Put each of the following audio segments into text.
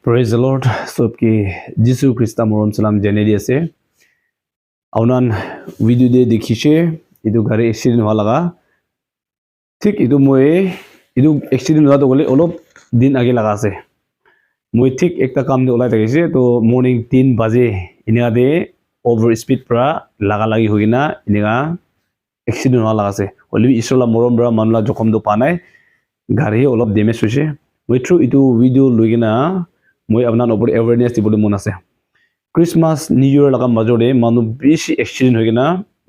Praise the Lord. सबके जिसु ख्रिस्ता मोरम सलाम जने दिए से अवनान वीडियो दे देखिए इधर घरे एक्सीडेंट हुआ लगा ठीक इधर मोए इधर एक्सीडेंट हुआ तो बोले ओलो दिन आगे लगा से मोए ठीक एक काम दे ओला तक तो मॉर्निंग 3 बजे इन्हें दे ओवर स्पीड परा लगा लगी हुई ना इन्हें एक्सीडेंट हुआ लगा से ओली इसरोला मोरम बरा मानला जोखम दो पाना घरे ओलो डैमेज हुई से मोए थ्रू इधर वीडियो लोगे ना মই আপনার ওপর অ্যাওয়ারনেস দিবলে মন আছে ক্রিসমাস নিউ ইয়ার লাগা মাজরে মানু বেশি এক্সিডেন্ট হয়ে গেনা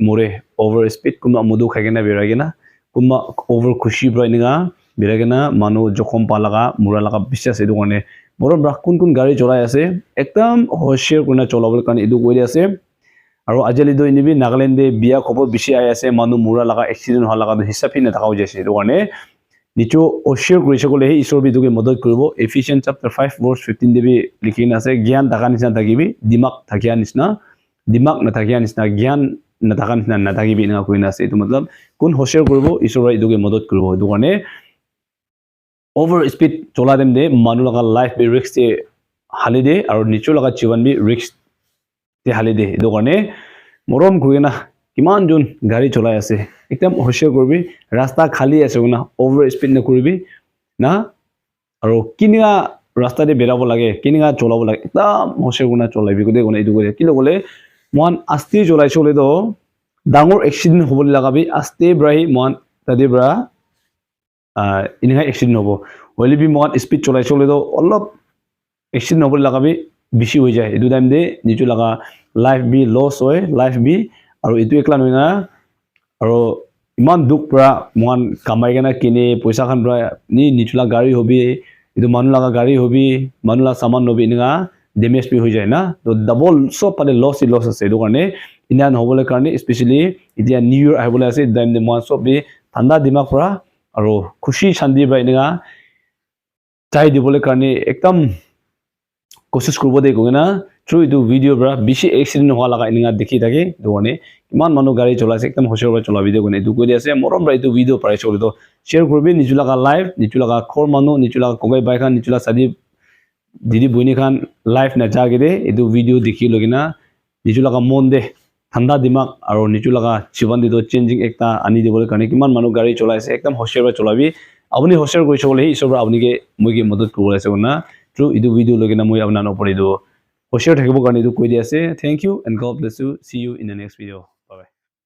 মরে ওভার স্পিড কোন মধু খাই গেনা বেরা গেনা কোন ওভার খুশি ব্রাই নিগা বেরা গেনা মানু জখম পা লাগা মুরা লাগা বিশ্বাস এদু কারণে বড় ব্রাক কোন গাড়ি চলাই আছে একদম হোশিয়ার কোনা চলাবল কারণে এদু কই আছে আৰু আজলি দই নিবি নাগাল্যান্ডে বিয়া খবর বেশি আই আছে মানু মুরা লাগা এক্সিডেন্ট হওয়া লাগা হিসাবই না থাকাও যাইছে এদু কারণে নিচো অশিয়ার কৰিছে কলে হে ঈশ্বৰ বিদুকে মদত কৰিব এফিশিয়েন্ট চ্যাপ্টার 5 ভার্স 15 দেবি লিখিন আছে জ্ঞান থাকা নিচিনা থাকিবি দিমাগ থাকিয়া নিচিনা দিমাগ না থাকিয়া নিচিনা জ্ঞান না থাকা নিচিনা না থাকিবি না কইন আছে এটো মতলব কোন অশিয়ার কৰিব ঈশ্বৰৰ ইদুকে মদত কৰিব এটো কাৰণে ওভাৰ স্পিড চলা দেম দে মানু লগা লাইফ বি ৰিস্ক তে হালি দে আৰু নিচো লগা জীবন বি ৰিস্ক তে হালি দে এটো কাৰণে মৰম কইনা কিমান জন গাড়ী চলাই আছে একদম হোশিয়ার করবি রাস্তা খালি আছে না ওভার স্পিড না করবি না আর কিনিয়া রাস্তা দিয়ে বেরাব লাগে কিনিয়া চলাব লাগে একদম হোশিয়ার গুণা চলাবি গোটে গুণা এইটো করে কি বলে মহান আস্তে চলাই চলে তো ডাঙর এক্সিডেন্ট হবলে লাগাবি আস্তে ব্রাহি মহান তাদি ব্রা ইনিহা এক্সিডেন্ট হব হইলে বি মহান স্পিড চলাই চলে তো অলপ এক্সিডেন্ট হবলে লাগাবি বেশি হয়ে যায় এইটো টাইম দে নিচু লাগা লাইফ বি লস হয় লাইফ বি আৰু এইটো একলা নহয় না আৰু ইমান দুখ পৰা মহান কামাই কেনা কিনে পইচা খান পৰা নি নিচলা গাড়ী হবি এইটো মানুহ লগা গাড়ী হবি মানুহ লগা সামান হবি এনেকা ডেমেজ বি হৈ যায় না তো ডাবল সব পালে লছ আছে এইটো কাৰণে ইনা নহবলৈ কাৰণে স্পেশালি এতিয়া নিউ ইয়াৰ আহিবলৈ আছে দাম দে মহান সব বি ঠাণ্ডা দিমাগ পৰা আৰু খুশি শান্তি বা এনেকা চাই দিবলৈ কাৰণে একদম কোশিশ কৰিব দে কই না থ্ৰু ইটো ভিডিও পৰা বেছি এক্সিডেন্ট হোৱা লাগা এনেকা দেখি থাকে দোনে ইমান মানুহ গাড়ী চলাইছে একদম হোশিয়াৰ পৰা চলাবি দে কোনে এটো কৈ আছে মৰম ৰা ইটো ভিডিও পাই চলে তো শেয়ার করবি নিচুলা কা লাইভ নিচুলা কা খর মানু নিচুলা কগাই বাই খান নিচুলা সাদি দিদি বইনি খান লাইভ না জাগে দে এটো ভিডিও দেখি লগিনা নিচুলা কা মন দে ঠান্ডা দিমাগ আৰু নিচুলা কা জীবন দিটো চেঞ্জিং একটা আনি দিবলৈ কাৰণে কিমান মানুহ গাড়ী চলাইছে একদম হোশিয়াৰ পৰা চলাবি আপুনি হোশিয়াৰ কৰি চলে ঈশ্বৰ আপুনিকে মইকে মদত কৰিব আছে না থ্ৰু ইটো ভিডিও লগিনা মই আপোনাৰ ওপৰ ইটো হোশিয়াৰ থাকিব কাৰণে ইটো কৈ দি আছে thank you and God bless you see you in the next video